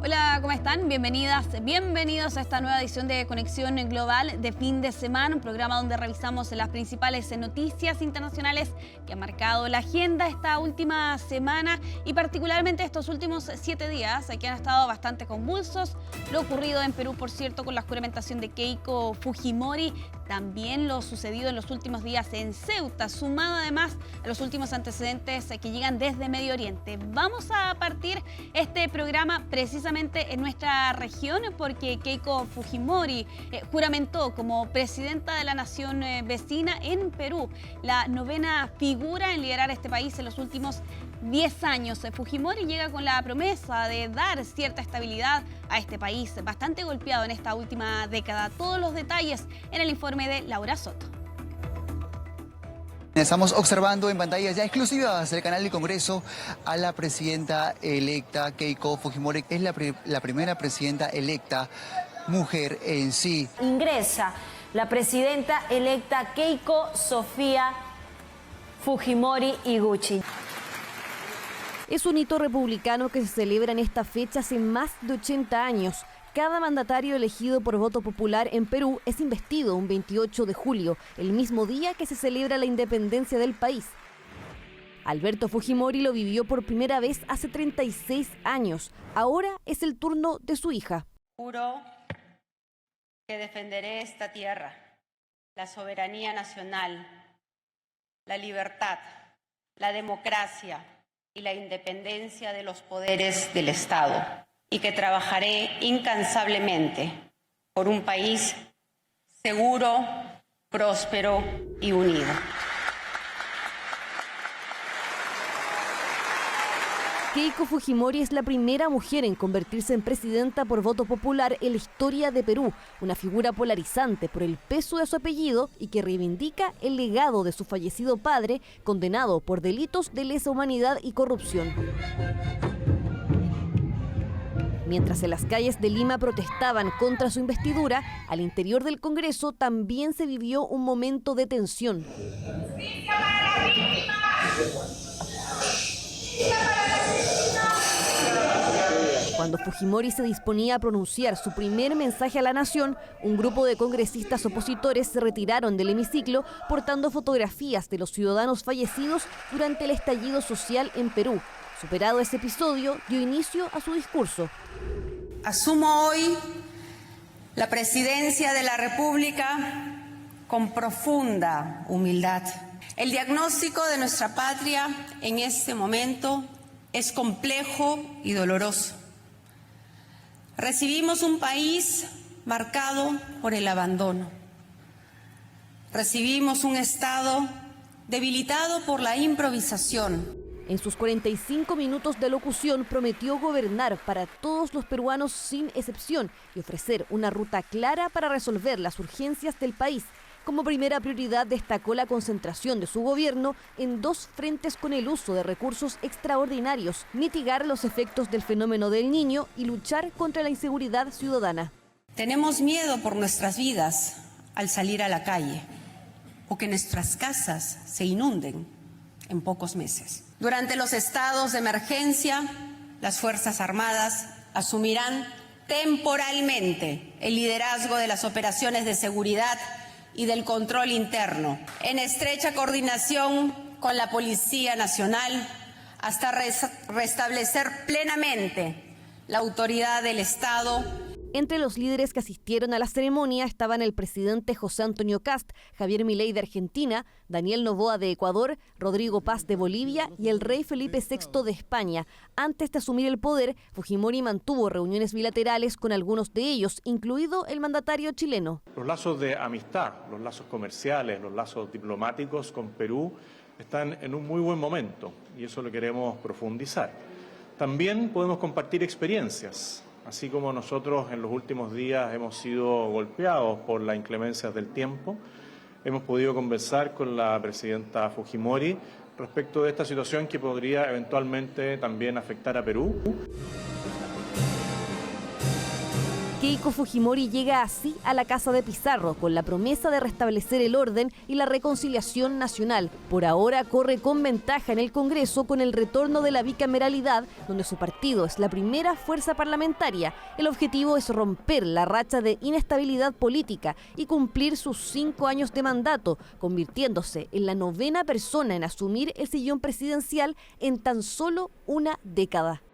Hola, ¿cómo están? Bienvenidas, bienvenidos a esta nueva edición de Conexión Global de fin de semana, un programa donde revisamos las principales noticias internacionales que han marcado la agenda esta última semana y particularmente estos últimos 7 días, que han estado bastante convulsos. Lo ocurrido en Perú, por cierto, con la juramentación de Keiko Fujimori, también lo sucedido en los últimos días en Ceuta, sumado además a los últimos antecedentes que llegan desde Medio Oriente. Vamos a partir este programa precisamente en nuestra región porque Keiko Fujimori juramentó como presidenta de la nación vecina en Perú, la 9ª figura en liderar este país en los últimos 10 años. Fujimori llega con la promesa de dar cierta estabilidad a este país bastante golpeado en esta última década. Todos los detalles en el informe de Laura Soto. Estamos observando en pantallas ya exclusivas del canal del Congreso a la presidenta electa Keiko Fujimori. Es la primera presidenta electa mujer en sí. Ingresa la presidenta electa Keiko Sofía Fujimori Iguchi. Es un hito republicano que se celebra en esta fecha hace más de 80 años. Cada mandatario elegido por voto popular en Perú es investido un 28 de julio, el mismo día que se celebra la independencia del país. Alberto Fujimori lo vivió por primera vez hace 36 años. Ahora es el turno de su hija. Juro que defenderé esta tierra, la soberanía nacional, la libertad, la democracia y la independencia de los poderes del Estado, y que trabajaré incansablemente por un país seguro, próspero y unido. Keiko Fujimori es la primera mujer en convertirse en presidenta por voto popular en la historia de Perú, una figura polarizante por el peso de su apellido y que reivindica el legado de su fallecido padre, condenado por delitos de lesa humanidad y corrupción. Mientras en las calles de Lima protestaban contra su investidura, al interior del Congreso también se vivió un momento de tensión. Cuando Fujimori se disponía a pronunciar su primer mensaje a la nación, un grupo de congresistas opositores se retiraron del hemiciclo portando fotografías de los ciudadanos fallecidos durante el estallido social en Perú. Superado ese episodio, dio inicio a su discurso. Asumo hoy la presidencia de la República con profunda humildad. El diagnóstico de nuestra patria en este momento es complejo y doloroso. Recibimos un país marcado por el abandono. Recibimos un Estado debilitado por la improvisación. En sus 45 minutos de locución prometió gobernar para todos los peruanos sin excepción y ofrecer una ruta clara para resolver las urgencias del país. Como primera prioridad destacó la concentración de su gobierno en 2 frentes con el uso de recursos extraordinarios, mitigar los efectos del fenómeno del Niño y luchar contra la inseguridad ciudadana. Tenemos miedo por nuestras vidas al salir a la calle o que nuestras casas se inunden en pocos meses. Durante los estados de emergencia, las Fuerzas Armadas asumirán temporalmente el liderazgo de las operaciones de seguridad y del control interno, en estrecha coordinación con la Policía Nacional, hasta restablecer plenamente la autoridad del Estado. Entre los líderes que asistieron a la ceremonia estaban el presidente José Antonio Kast, Javier Milei de Argentina, Daniel Noboa de Ecuador, Rodrigo Paz de Bolivia y el rey Felipe VI de España. Antes de asumir el poder, Fujimori mantuvo reuniones bilaterales con algunos de ellos, incluido el mandatario chileno. Los lazos de amistad, los lazos comerciales, los lazos diplomáticos con Perú están en un muy buen momento y eso lo queremos profundizar. También podemos compartir experiencias. Así como nosotros en los últimos días hemos sido golpeados por las inclemencias del tiempo, hemos podido conversar con la presidenta Fujimori respecto de esta situación que podría eventualmente también afectar a Perú. Keiko Fujimori llega así a la casa de Pizarro con la promesa de restablecer el orden y la reconciliación nacional. Por ahora corre con ventaja en el Congreso con el retorno de la bicameralidad, donde su partido es la primera fuerza parlamentaria. El objetivo es romper la racha de inestabilidad política y cumplir sus 5 años de mandato, convirtiéndose en la 9ª persona en asumir el sillón presidencial en tan solo una década.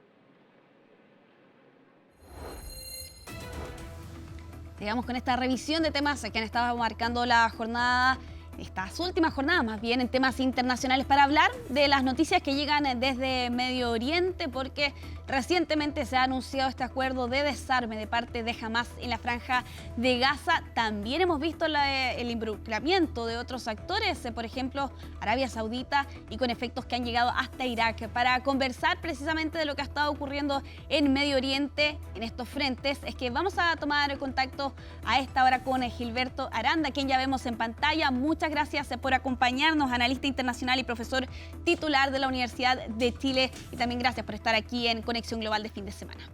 Sigamos con esta revisión de temas que han estado marcando la jornada, estas últimas jornadas más bien, en temas internacionales, para hablar de las noticias que llegan desde Medio Oriente, porque recientemente se ha anunciado este acuerdo de desarme de parte de Hamás en la franja de Gaza. También hemos visto el involucramiento de otros actores, por ejemplo, Arabia Saudita, y con efectos que han llegado hasta Irak. Para conversar precisamente de lo que ha estado ocurriendo en Medio Oriente, en estos frentes, es que vamos a tomar contacto a esta hora con Gilberto Aranda, quien ya vemos en pantalla. Muchas gracias por acompañarnos, analista internacional y profesor titular de la Universidad de Chile, y también gracias por estar aquí en Conexión Global de fin de semana.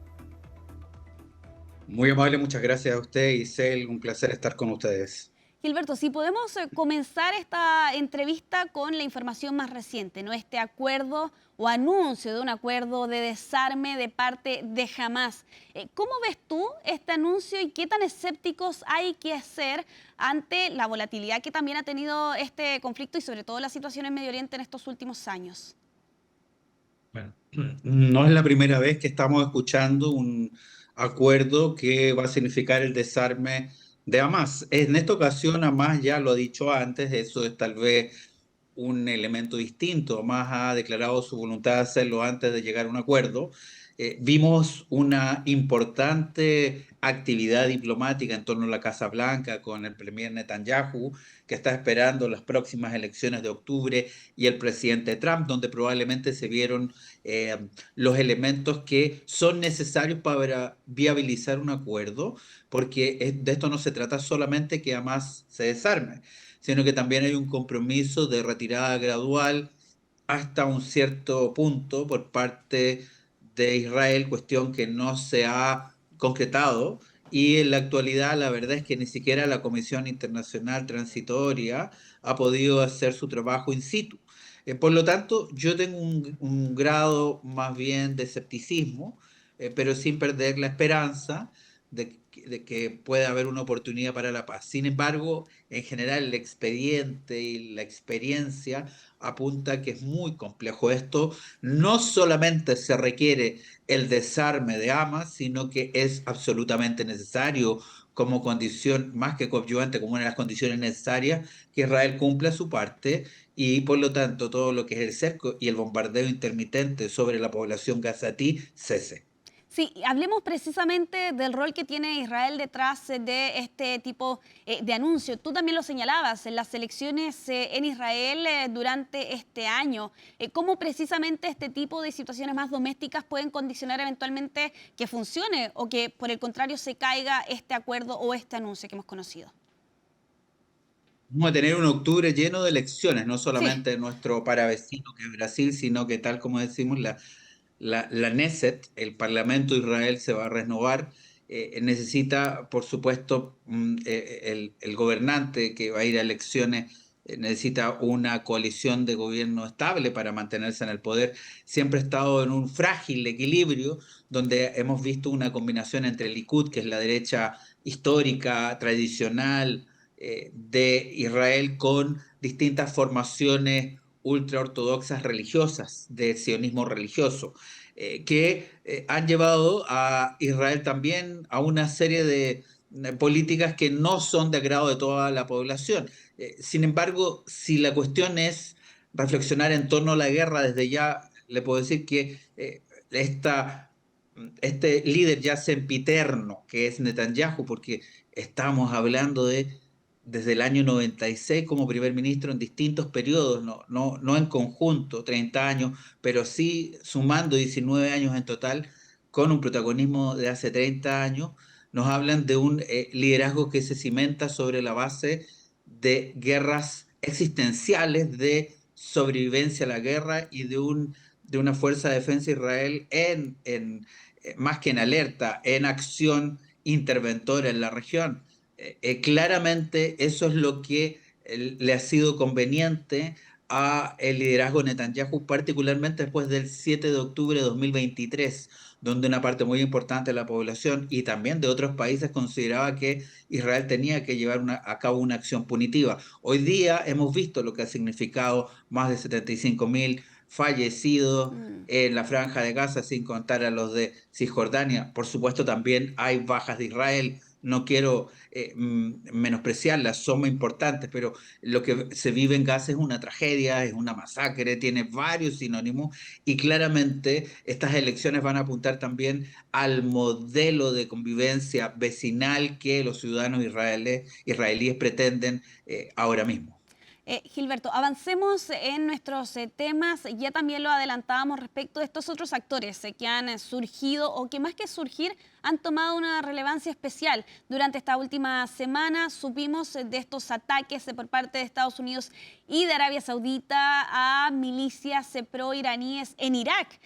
Muy amable, muchas gracias a usted, Isel, un placer estar con ustedes. Gilberto, si podemos comenzar esta entrevista con la información más reciente, ¿no? Este acuerdo o anuncio de un acuerdo de desarme de parte de Hamás. ¿Cómo ves tú este anuncio y qué tan escépticos hay que ser ante la volatilidad que también ha tenido este conflicto y sobre todo la situación en Medio Oriente en estos últimos años? Bueno, no es la primera vez que estamos escuchando un acuerdo que va a significar el desarme de Hamás. En esta ocasión, Hamás ya lo ha dicho antes, eso es tal vez un elemento distinto. Hamás ha declarado su voluntad de hacerlo antes de llegar a un acuerdo. Vimos una importante actividad diplomática en torno a la Casa Blanca con el premier Netanyahu, que está esperando las próximas elecciones de octubre, y el presidente Trump, donde probablemente se vieron los elementos que son necesarios para viabilizar un acuerdo, porque de esto no se trata solamente que Hamás se desarme, sino que también hay un compromiso de retirada gradual hasta un cierto punto por parte de Israel, cuestión que no se ha concretado, y en la actualidad la verdad es que ni siquiera la Comisión Internacional Transitoria ha podido hacer su trabajo in situ. Por lo tanto, yo tengo un grado más bien de escepticismo, pero sin perder la esperanza de que pueda haber una oportunidad para la paz. Sin embargo, en general el expediente y la experiencia apunta que es muy complejo esto. No solamente se requiere el desarme de Hamás, sino que es absolutamente necesario como condición, más que coadyuvante, como una de las condiciones necesarias, que Israel cumpla su parte, y por lo tanto todo lo que es el cerco y el bombardeo intermitente sobre la población gazatí cese. Sí, hablemos precisamente del rol que tiene Israel detrás de este tipo de anuncio. Tú también lo señalabas en las elecciones en Israel durante este año. ¿Cómo precisamente este tipo de situaciones más domésticas pueden condicionar eventualmente que funcione o que por el contrario se caiga este acuerdo o este anuncio que hemos conocido? Vamos a tener un octubre lleno de elecciones, no solamente en nuestro paravecino que es Brasil, sino que tal como decimos, la Knesset, el Parlamento de Israel, se va a renovar. Necesita, por supuesto, el gobernante que va a ir a elecciones, necesita una coalición de gobierno estable para mantenerse en el poder. Siempre ha estado en un frágil equilibrio, donde hemos visto una combinación entre el Likud, que es la derecha histórica, tradicional de Israel, con distintas formaciones ultraortodoxas religiosas, de sionismo religioso, que han llevado a Israel también a una serie de políticas que no son de agrado de toda la población. Sin embargo, si la cuestión es reflexionar en torno a la guerra, desde ya le puedo decir que este líder ya sempiterno, que es Netanyahu, porque estamos hablando desde el año 96 como primer ministro en distintos periodos, no en conjunto, 30 años, pero sí sumando 19 años en total, con un protagonismo de hace 30 años, nos hablan de un liderazgo que se cimenta sobre la base de guerras existenciales, de sobrevivencia a la guerra y de una fuerza de defensa de Israel más que en alerta, en acción interventora en la región. Claramente eso es lo que le ha sido conveniente a el liderazgo de Netanyahu, particularmente después del 7 de octubre de 2023, donde una parte muy importante de la población y también de otros países consideraba que Israel tenía que llevar a cabo una acción punitiva. Hoy día hemos visto lo que ha significado más de 75.000 fallecidos en la Franja de Gaza, sin contar a los de Cisjordania. Por supuesto, también hay bajas de Israel. No quiero menospreciarlas, son muy importantes, pero lo que se vive en Gaza es una tragedia, es una masacre, tiene varios sinónimos y claramente estas elecciones van a apuntar también al modelo de convivencia vecinal que los ciudadanos israelíes pretenden ahora mismo. Gilberto, avancemos en nuestros temas. Ya también lo adelantábamos respecto de estos otros actores que han surgido o que más que surgir han tomado una relevancia especial. Durante esta última semana supimos de estos ataques por parte de Estados Unidos y de Arabia Saudita a milicias pro-iraníes en Irak.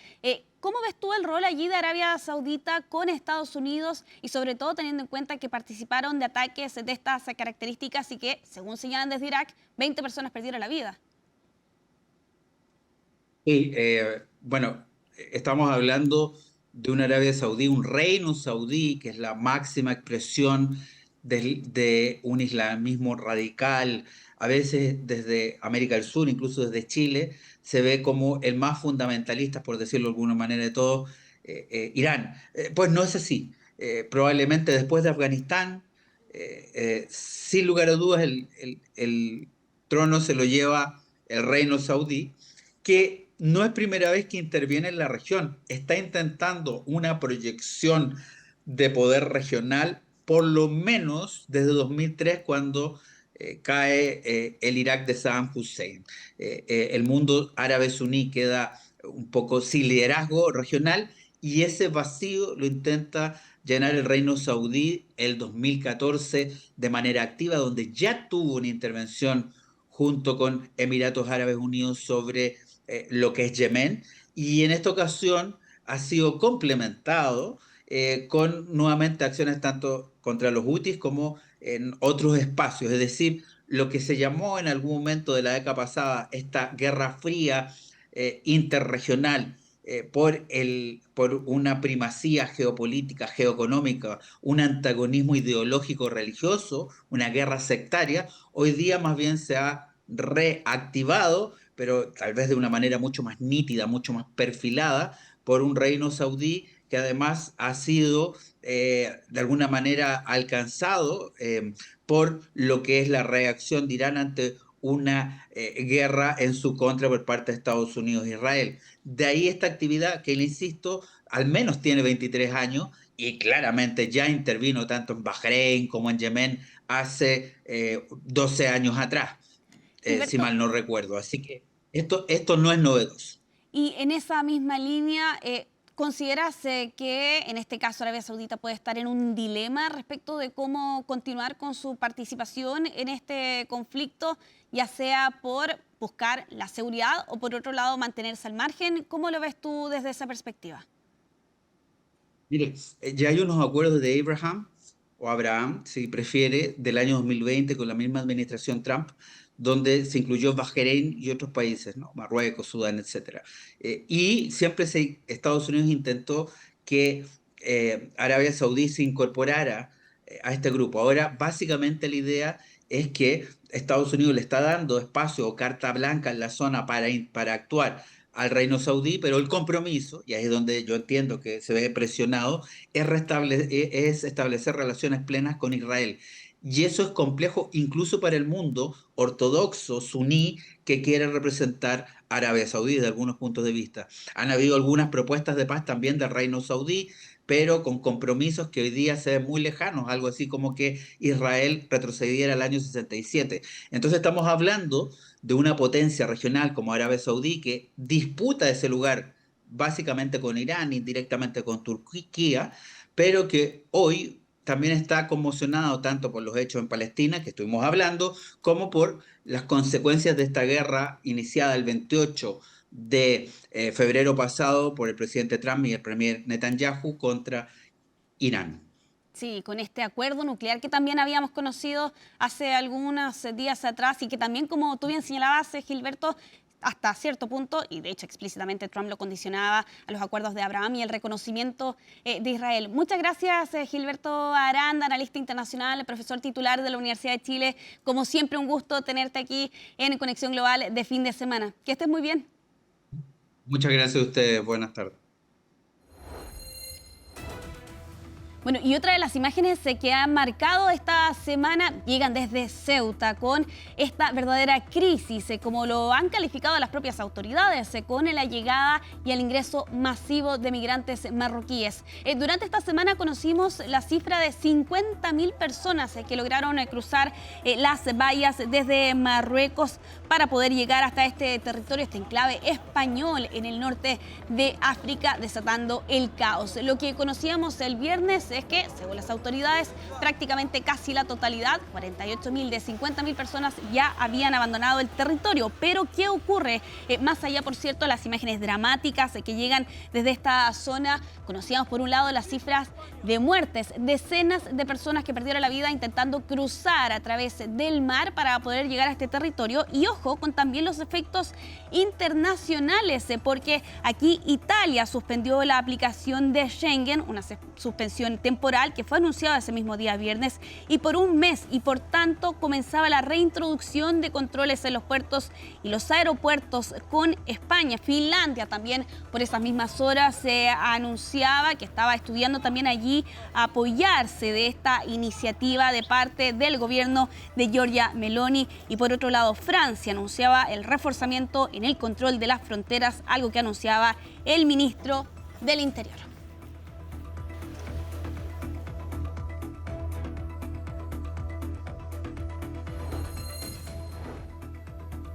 ¿Cómo ves tú el rol allí de Arabia Saudita con Estados Unidos y sobre todo teniendo en cuenta que participaron de ataques de estas características y que, según señalan desde Irak, 20 personas perdieron la vida? Sí, bueno, estamos hablando de una Arabia Saudí, un reino saudí, que es la máxima expresión de un islamismo radical. A veces desde América del Sur, incluso desde Chile, se ve como el más fundamentalista, por decirlo de alguna manera, de todo, Irán. Pues no es así. Probablemente después de Afganistán, sin lugar a dudas, el trono se lo lleva el reino saudí, que no es primera vez que interviene en la región. Está intentando una proyección de poder regional, por lo menos desde 2003, cuando cae el Irak de Saddam Hussein. El mundo árabe suní queda un poco sin liderazgo regional y ese vacío lo intenta llenar el reino saudí el 2014 de manera activa, donde ya tuvo una intervención junto con Emiratos Árabes Unidos sobre lo que es Yemen, y en esta ocasión ha sido complementado con nuevamente acciones tanto contra los hutis como en otros espacios, es decir, lo que se llamó en algún momento de la década pasada esta guerra fría interregional por una primacía geopolítica, geoeconómica, un antagonismo ideológico religioso, una guerra sectaria, hoy día más bien se ha reactivado, pero tal vez de una manera mucho más nítida, mucho más perfilada, por un reino saudí que además ha sido de alguna manera alcanzado por lo que es la reacción de Irán ante una guerra en su contra por parte de Estados Unidos e Israel. De ahí esta actividad que, le insisto, al menos tiene 23 años y claramente ya intervino tanto en Bahrein como en Yemen hace 12 años atrás, si mal no recuerdo. Así que esto no es novedoso. Y en esa misma línea, ¿consideras que en este caso Arabia Saudita puede estar en un dilema respecto de cómo continuar con su participación en este conflicto, ya sea por buscar la seguridad o por otro lado mantenerse al margen? ¿Cómo lo ves tú desde esa perspectiva? Mire, ya hay unos acuerdos de Abraham, si prefiere, del año 2020 con la misma administración Trump, donde se incluyó Bahrein y otros países, ¿no? Marruecos, Sudán, etc. Y siempre Estados Unidos intentó que Arabia Saudí se incorporara a este grupo. Ahora, básicamente la idea es que Estados Unidos le está dando espacio o carta blanca en la zona para actuar al reino saudí, pero el compromiso, y ahí es donde yo entiendo que se ve presionado, es establecer relaciones plenas con Israel. Y eso es complejo incluso para el mundo ortodoxo, suní, que quiere representar a Arabia Saudí desde algunos puntos de vista. Han habido algunas propuestas de paz también del reino saudí, pero con compromisos que hoy día se ven muy lejanos, algo así como que Israel retrocediera al año 67. Entonces estamos hablando de una potencia regional como Arabia Saudí que disputa ese lugar básicamente con Irán, indirectamente con Turquía, pero que hoy también está conmocionado tanto por los hechos en Palestina, que estuvimos hablando, como por las consecuencias de esta guerra iniciada el 28 de febrero pasado por el presidente Trump y el premier Netanyahu contra Irán. Sí, con este acuerdo nuclear que también habíamos conocido hace algunos días atrás y que también, como tú bien señalabas, Gilberto, hasta cierto punto, y de hecho explícitamente Trump lo condicionaba a los acuerdos de Abraham y el reconocimiento de Israel. Muchas gracias, Gilberto Aranda, analista internacional, profesor titular de la Universidad de Chile. Como siempre, un gusto tenerte aquí en Conexión Global de fin de semana. Que estés muy bien. Muchas gracias a ustedes. Buenas tardes. Bueno, y otra de las imágenes que han marcado esta semana llegan desde Ceuta con esta verdadera crisis, como lo han calificado las propias autoridades, con la llegada y el ingreso masivo de migrantes marroquíes. Durante esta semana conocimos la cifra de 50.000 personas que lograron cruzar las vallas desde Marruecos para poder llegar hasta este territorio, este enclave español en el norte de África, desatando el caos. Lo que conocíamos el viernes es que, según las autoridades, prácticamente casi la totalidad, 48.000 de 50.000 personas ya habían abandonado el territorio. Pero ¿qué ocurre? Más allá, por cierto, las imágenes dramáticas que llegan desde esta zona, conocíamos por un lado las cifras de muertes, decenas de personas que perdieron la vida intentando cruzar a través del mar para poder llegar a este territorio. Y ojo, con también los efectos internacionales, porque aquí Italia suspendió la aplicación de Schengen, una suspensión temporal que fue anunciada ese mismo día viernes y por un mes, y por tanto comenzaba la reintroducción de controles en los puertos y los aeropuertos con España. Finlandia también por esas mismas horas se anunciaba que estaba estudiando también allí apoyarse de esta iniciativa de parte del gobierno de Giorgia Meloni. Y por otro lado, Francia anunciaba el reforzamiento en el control de las fronteras, algo que anunciaba el ministro del Interior.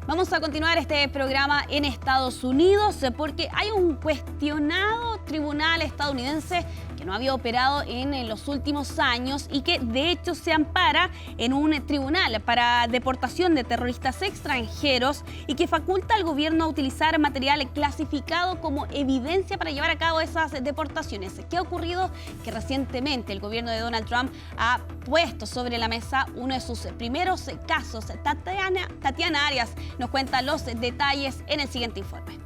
Vamos a continuar este programa en Estados Unidos porque hay un cuestionado tribunal estadounidense que no había operado en los últimos años y que de hecho se ampara en un tribunal para deportación de terroristas extranjeros y que faculta al gobierno a utilizar material clasificado como evidencia para llevar a cabo esas deportaciones. ¿Qué ha ocurrido? Que recientemente el gobierno de Donald Trump ha puesto sobre la mesa uno de sus primeros casos. Tatiana Arias nos cuenta los detalles en el siguiente informe.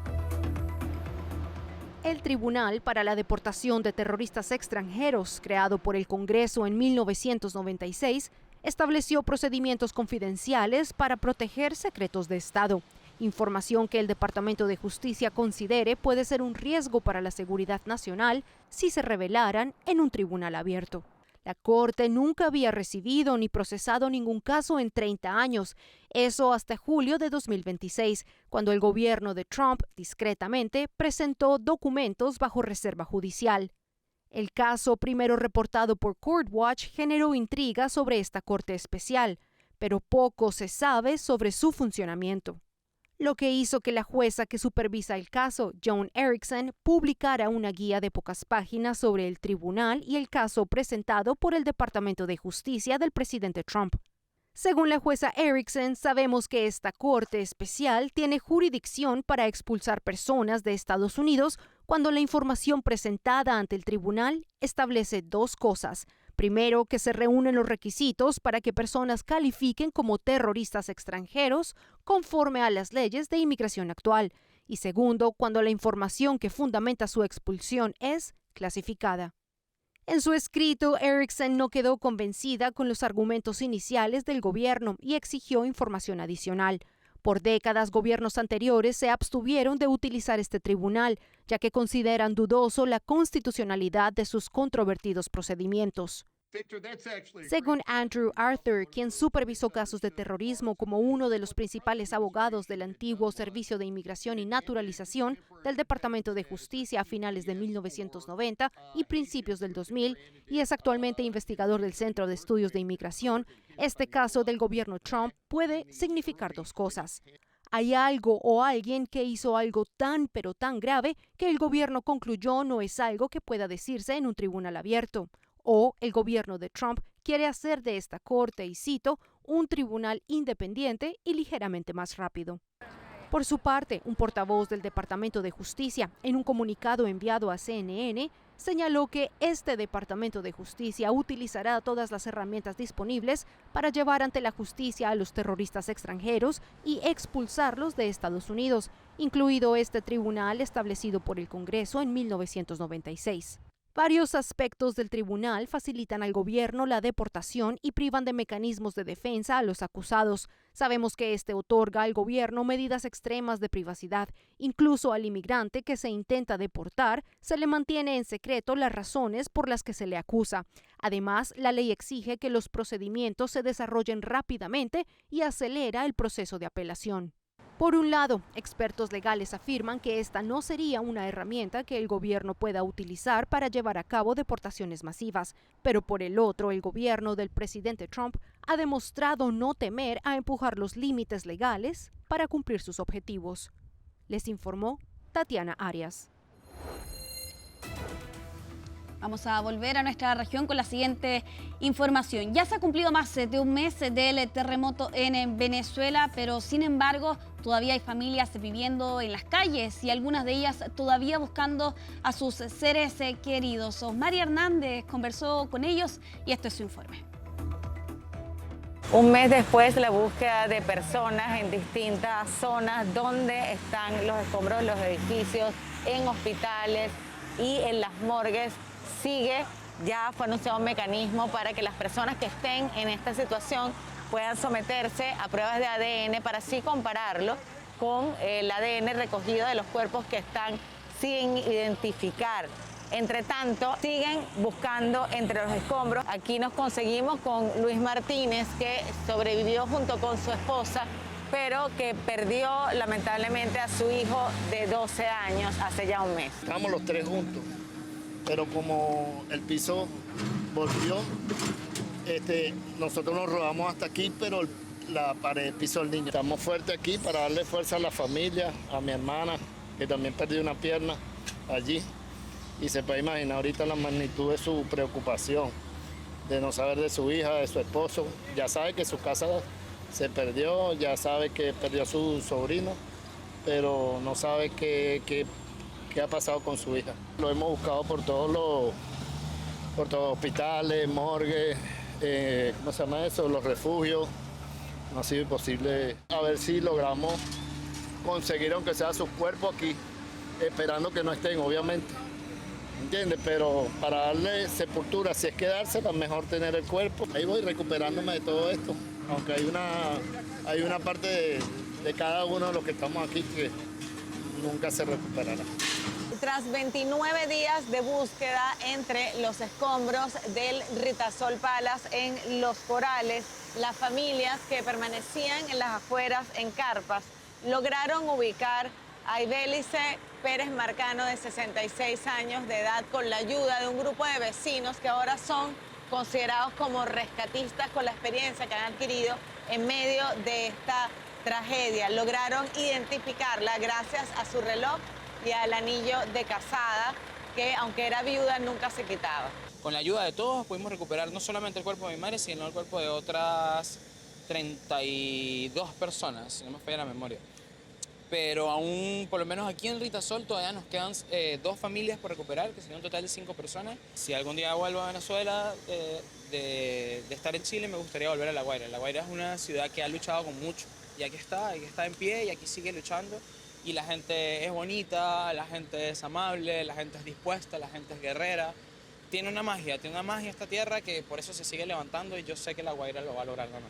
El Tribunal para la Deportación de Terroristas Extranjeros, creado por el Congreso en 1996, estableció procedimientos confidenciales para proteger secretos de Estado, información que el Departamento de Justicia considere puede ser un riesgo para la seguridad nacional si se revelaran en un tribunal abierto. La Corte nunca había recibido ni procesado ningún caso en 30 años, eso hasta julio de 2026, cuando el gobierno de Trump, discretamente, presentó documentos bajo reserva judicial. El caso, primero reportado por Court Watch, generó intriga sobre esta corte especial, pero poco se sabe sobre su funcionamiento. Lo que hizo que la jueza que supervisa el caso, Joan Erickson, publicara una guía de pocas páginas sobre el tribunal y el caso presentado por el Departamento de Justicia del presidente Trump. Según la jueza Erickson, sabemos que esta corte especial tiene jurisdicción para expulsar personas de Estados Unidos cuando la información presentada ante el tribunal establece dos cosas. Primero, que se reúnen los requisitos para que personas califiquen como terroristas extranjeros conforme a las leyes de inmigración actual. Y segundo, cuando la información que fundamenta su expulsión es clasificada. En su escrito, Erickson no quedó convencida con los argumentos iniciales del gobierno y exigió información adicional. Por décadas, gobiernos anteriores se abstuvieron de utilizar este tribunal, ya que consideran dudoso la constitucionalidad de sus controvertidos procedimientos. Según Andrew Arthur, quien supervisó casos de terrorismo como uno de los principales abogados del antiguo Servicio de Inmigración y Naturalización del Departamento de Justicia a finales de 1990 y principios del 2000, y es actualmente investigador del Centro de Estudios de Inmigración, este caso del gobierno Trump puede significar dos cosas. Hay algo o alguien que hizo algo tan pero tan grave que el gobierno concluyó no es algo que pueda decirse en un tribunal abierto. O el gobierno de Trump quiere hacer de esta corte, y cito, un tribunal independiente y ligeramente más rápido. Por su parte, un portavoz del Departamento de Justicia, en un comunicado enviado a CNN, señaló que este Departamento de Justicia utilizará todas las herramientas disponibles para llevar ante la justicia a los terroristas extranjeros y expulsarlos de Estados Unidos, incluido este tribunal establecido por el Congreso en 1996. Varios aspectos del tribunal facilitan al gobierno la deportación y privan de mecanismos de defensa a los acusados. Sabemos que este otorga al gobierno medidas extremas de privacidad. Incluso al inmigrante que se intenta deportar, se le mantiene en secreto las razones por las que se le acusa. Además, la ley exige que los procedimientos se desarrollen rápidamente y acelera el proceso de apelación. Por un lado, expertos legales afirman que esta no sería una herramienta que el gobierno pueda utilizar para llevar a cabo deportaciones masivas, pero por el otro, el gobierno del presidente Trump ha demostrado no temer a empujar los límites legales para cumplir sus objetivos. Les informó Tatiana Arias. Vamos a volver a nuestra región con la siguiente información. Ya se ha cumplido más de un mes del terremoto en Venezuela, pero sin embargo todavía hay familias viviendo en las calles y algunas de ellas todavía buscando a sus seres queridos. Osmari Hernández conversó con ellos y este es su informe. Un mes después, la búsqueda de personas en distintas zonas donde están los escombros de los edificios, en hospitales y en las morgues sigue. Ya fue anunciado un mecanismo para que las personas que estén en esta situación puedan someterse a pruebas de ADN para así compararlo con el ADN recogido de los cuerpos que están sin identificar. Entre tanto, siguen buscando entre los escombros. Aquí nos conseguimos con Luis Martínez, que sobrevivió junto con su esposa, pero que perdió lamentablemente a su hijo de 12 años hace ya un mes. Estamos los tres juntos, pero como el piso volvió, nosotros nos rodamos hasta aquí, pero la pared pisó el niño. Estamos fuertes aquí para darle fuerza a la familia, a mi hermana, que también perdió una pierna allí. Y se puede imaginar ahorita la magnitud de su preocupación, de no saber de su hija, de su esposo. Ya sabe que su casa se perdió, ya sabe que perdió a su sobrino, pero no sabe qué ha pasado con su hija. Lo hemos buscado por todos los hospitales, morgues, ¿cómo se llama eso? Los refugios. No ha sido imposible. A ver si logramos conseguir, aunque sea sus cuerpos aquí, esperando que no estén, obviamente. ¿Entiendes? Pero para darle sepultura, si es que dársela, mejor tener el cuerpo. Ahí voy recuperándome de todo esto, aunque hay una parte de cada uno de los que estamos aquí que nunca se recuperará. Tras 29 días de búsqueda entre los escombros del Ritasol Palace en Los Corales, las familias que permanecían en las afueras en carpas lograron ubicar a Ibelice Pérez Marcano, de 66 años de edad, con la ayuda de un grupo de vecinos que ahora son considerados como rescatistas con la experiencia que han adquirido en medio de esta tragedia. Lograron identificarla gracias a su reloj y al anillo de casada, que aunque era viuda nunca se quitaba. Con la ayuda de todos pudimos recuperar no solamente el cuerpo de mi madre, sino el cuerpo de otras 32 personas, si no me falla la memoria. Pero aún, por lo menos aquí en Ritasol, todavía nos quedan 2 familias por recuperar, que sería un total de 5 personas. Si algún día vuelvo a Venezuela de estar en Chile, me gustaría volver a La Guaira. La Guaira es una ciudad que ha luchado con mucho, y aquí está en pie y aquí sigue luchando. Y la gente es bonita, la gente es amable, la gente es dispuesta, la gente es guerrera. Tiene una magia esta tierra que por eso se sigue levantando y yo sé que La Guaira lo va a lograr ganar.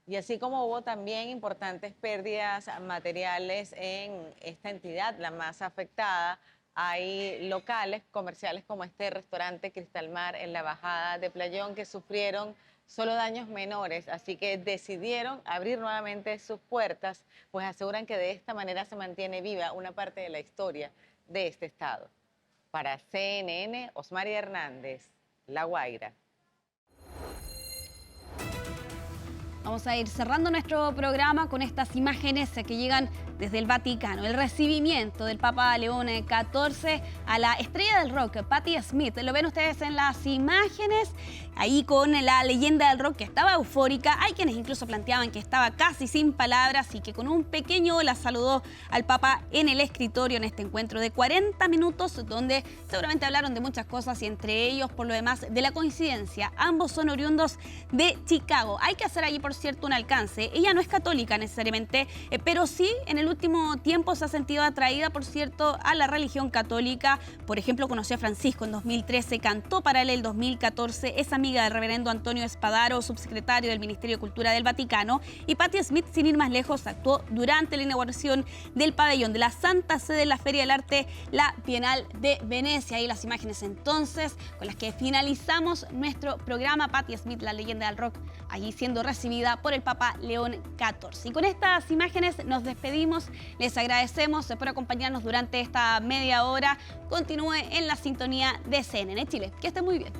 Y así como hubo también importantes pérdidas materiales en esta entidad, la más afectada, hay locales comerciales como este restaurante Cristal Mar en la bajada de Playón que sufrieron solo daños menores, así que decidieron abrir nuevamente sus puertas, pues aseguran que de esta manera se mantiene viva una parte de la historia de este estado. Para CNN, Osmari Hernández, La Guaira. Vamos a ir cerrando nuestro programa con estas imágenes que llegan desde el Vaticano. El recibimiento del Papa León XIV a la estrella del rock, Patti Smith. Lo ven ustedes en las imágenes, ahí con la leyenda del rock que estaba eufórica. Hay quienes incluso planteaban que estaba casi sin palabras y que con un pequeño hola saludó al Papa en el escritorio en este encuentro de 40 minutos, donde seguramente hablaron de muchas cosas y entre ellos, por lo demás, de la coincidencia. Ambos son oriundos de Chicago. Hay que hacer allí, por cierto, un alcance. Ella no es católica necesariamente, pero sí en el último tiempo se ha sentido atraída, por cierto, a la religión católica. Por ejemplo, conoció a Francisco en 2013, cantó para él el 2014, es amiga del reverendo Antonio Espadaro, subsecretario del Ministerio de Cultura del Vaticano, y Patti Smith, sin ir más lejos, actuó durante la inauguración del pabellón de la Santa Sede en la Feria del Arte, la Bienal de Venecia. Ahí las imágenes entonces con las que finalizamos nuestro programa. Patti Smith, la leyenda del rock, allí siendo recibida por el Papa León XIV. Y con estas imágenes nos despedimos. Les agradecemos por acompañarnos durante esta media hora. Continúe en la sintonía de CNN Chile. Que esté muy bien.